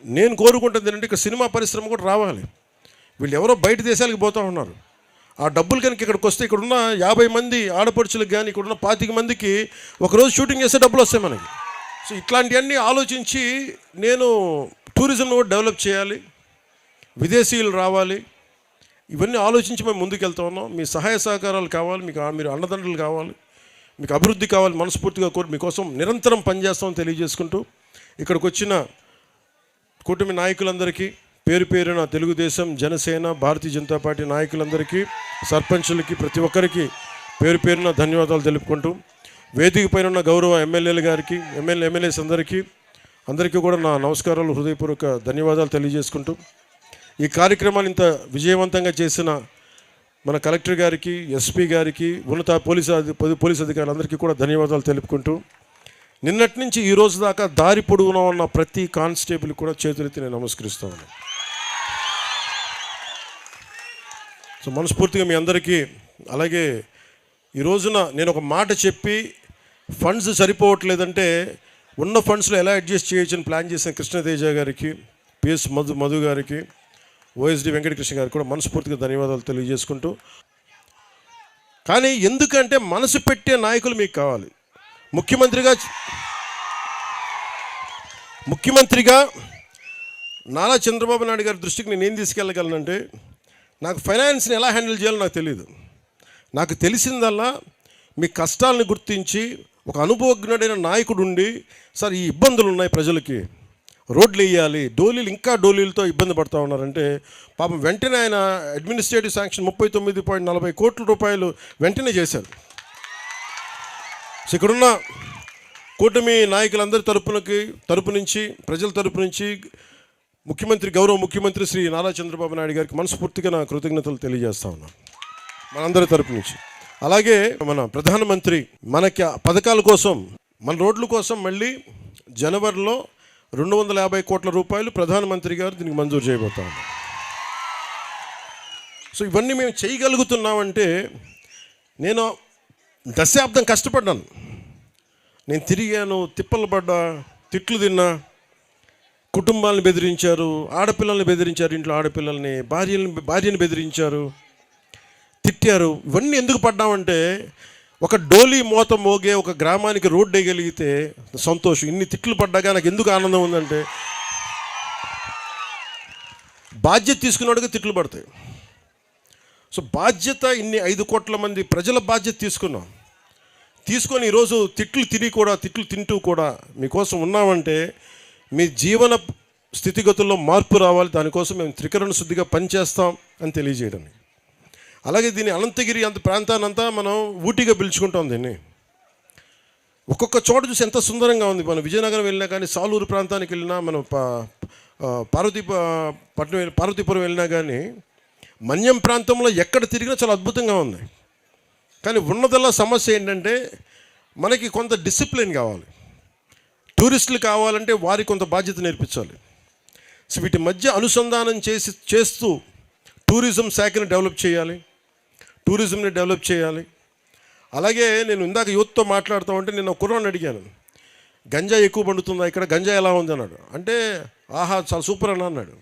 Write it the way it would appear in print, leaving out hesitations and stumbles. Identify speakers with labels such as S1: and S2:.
S1: నేను కోరుకుంటుంది ఏంటంటే ఇక్కడ సినిమా పరిశ్రమ కూడా రావాలి. వీళ్ళు ఎవరో బయట దేశాలకు పోతూ ఉన్నారు. ఆ డబ్బులు కనుక ఇక్కడికి వస్తే ఇక్కడున్న 50 మంది ఆడపడుచులకు కానీ ఇక్కడున్న 25 మందికి ఒకరోజు షూటింగ్ చేస్తే డబ్బులు వస్తాయి మనకి. సో ఇట్లాంటివన్నీ ఆలోచించి నేను టూరిజంను కూడా డెవలప్ చేయాలి, విదేశీయులు రావాలి, ఇవన్నీ ఆలోచించి మేము ముందుకు వెళ్తా ఉన్నాం. మీ సహాయ సహకారాలు కావాలి, మీరు అండదండలు కావాలి, మీకు అభివృద్ధి కావాలి. మనస్ఫూర్తిగా కోరి మీకోసం నిరంతరం పనిచేస్తామని తెలియజేసుకుంటూ ఇక్కడికి వచ్చిన కూటమి నాయకులందరికీ పేరు పేరున తెలుగుదేశం, జనసేన, భారతీయ జనతా పార్టీ నాయకులందరికీ, సర్పంచులకి, ప్రతి ఒక్కరికి పేరు పేరున ధన్యవాదాలు తెలుపుకుంటూ వేదిక పైన ఉన్న గౌరవ ఎమ్మెల్యేలు గారికి, ఎమ్మెల్యేస్ అందరికీ కూడా నా నమస్కారాలు, హృదయపూర్వక ధన్యవాదాలు తెలియజేసుకుంటూ ఈ కార్యక్రమాన్ని ఇంత విజయవంతంగా చేసిన మన కలెక్టర్ గారికి, ఎస్పీ గారికి, ఉన్నత పోలీస్ అధికారులందరికీ కూడా ధన్యవాదాలు తెలుపుకుంటూ నిన్నటి నుంచి ఈ రోజు దాకా దారి పొడవునా ఉన్న ప్రతి కానిస్టేబుల్ కూడా చేతులెత్తి నేను నమస్కరిస్తా ఉన్నాను. సో మనస్ఫూర్తిగా మీ అందరికీ, అలాగే ఈ రోజున నేను ఒక మాట చెప్పి ఫండ్స్ సరిపోవట్లేదంటే ఉన్న ఫండ్స్లో ఎలా అడ్జస్ట్ చేయొచ్చని ప్లాన్ చేసిన కృష్ణతేజ గారికి, పిఎస్ మధు గారికి, ఓఎస్డి వెంకటకృష్ణ గారికి కూడా మనస్ఫూర్తిగా ధన్యవాదాలు తెలియజేసుకుంటూ, కానీ ఎందుకంటే మనసు పెట్టే నాయకులు మీకు కావాలి. ముఖ్యమంత్రిగా నారా చంద్రబాబు నాయుడు గారి దృష్టికి నేను ఏం తీసుకెళ్ళగలనంటే, నాకు ఫైనాన్స్ని ఎలా హ్యాండిల్ చేయాలో నాకు తెలియదు. నాకు తెలిసిందల్లా మీ కష్టాలను గుర్తించి ఒక అనుభవజ్ఞుడైన నాయకుడు ఉండి, సార్ ఈ ఇబ్బందులు ఉన్నాయి ప్రజలకి, రోడ్లు వేయాలి, డోలీలతో ఇబ్బంది పడుతూ ఉన్నారంటే పాపం వెంటనే ఆయన అడ్మినిస్ట్రేటివ్ శాంక్షన్ 39.40 కోట్ల రూపాయలు వెంటనే చేశారు. సో ఇక్కడున్న కూటమి నాయకులందరి తరపు నుంచి ప్రజల తరపు నుంచి గౌరవ ముఖ్యమంత్రి శ్రీ నారా చంద్రబాబు నాయుడు గారికి మనస్ఫూర్తిగా నా కృతజ్ఞతలు తెలియజేస్తా ఉన్నాను మనందరి తరపు నుంచి. అలాగే మన ప్రధానమంత్రి మనకి పథకాల కోసం, మన రోడ్ల కోసం మళ్ళీ జనవరిలో 250 కోట్ల రూపాయలు ప్రధానమంత్రి గారు దీనికి మంజూరు చేయబోతా ఉన్నారు. సో ఇవన్నీ మేము చేయగలుగుతున్నామంటే, నేను దశాబ్దం కష్టపడ్డాను, నేను తిరిగాను, తిప్పలు పడ్డా, తిట్లు తిన్నా, కుటుంబాలను బెదిరించారు, ఆడపిల్లల్ని బెదిరించారు, ఇంట్లో ఆడపిల్లల్ని, భార్యని బెదిరించారు, తిట్టారు. ఇవన్నీ ఎందుకు పడ్డామంటే, ఒక డోలీ మోత మోగే ఒక గ్రామానికి రోడ్డు వేయగలిగితే సంతోషం. ఇన్ని తిట్లు పడ్డాగా నాకు ఎందుకు ఆనందం ఉందంటే, బాధ్యత తీసుకున్నాడుగా తిట్లు పడతాయి. సో బాధ్యత, ఇన్ని 5 కోట్ల మంది ప్రజల బాధ్యత తీసుకొని ఈరోజు తిట్లు తింటూ కూడా మీకోసం ఉన్నామంటే, మీ జీవన స్థితిగతుల్లో మార్పు రావాలి, దానికోసం మేము త్రికరణ శుద్ధిగా పనిచేస్తాం అని తెలియజేయడం. అలాగే దీన్ని అనంతగిరి ప్రాంతాన్నంతా మనం ఊటీగా పిలుచుకుంటాం. దీన్ని ఒక్కొక్క చోట చూసి ఎంత సుందరంగా ఉంది. మనం విజయనగరం వెళ్ళినా కానీ, సాలూరు ప్రాంతానికి వెళ్ళినా, మనం పార్వతీపురం వెళ్ళినా కానీ, మన్యం ప్రాంతంలో ఎక్కడ తిరిగినా చాలా అద్భుతంగా ఉంది. కానీ ఉన్నదల్లా సమస్య ఏంటంటే, మనకి కొంత డిసిప్లిన్ కావాలి. టూరిస్టులు కావాలంటే వారికి కొంత బాధ్యత నేర్పించాలి. సో వీటి మధ్య అనుసంధానం చేస్తూ టూరిజం శాఖని డెవలప్ చేయాలి. అలాగే నేను ఇందాక యూత్తో మాట్లాడుతూ ఉంటే నేను కుర్రాన్ని అడిగాను, గంజా ఎక్కువ పండుతుందా ఇక్కడ, గంజా ఎలా ఉంది అన్నాడు. అంటే ఆహా చాలా సూపర్ అన్నాడు.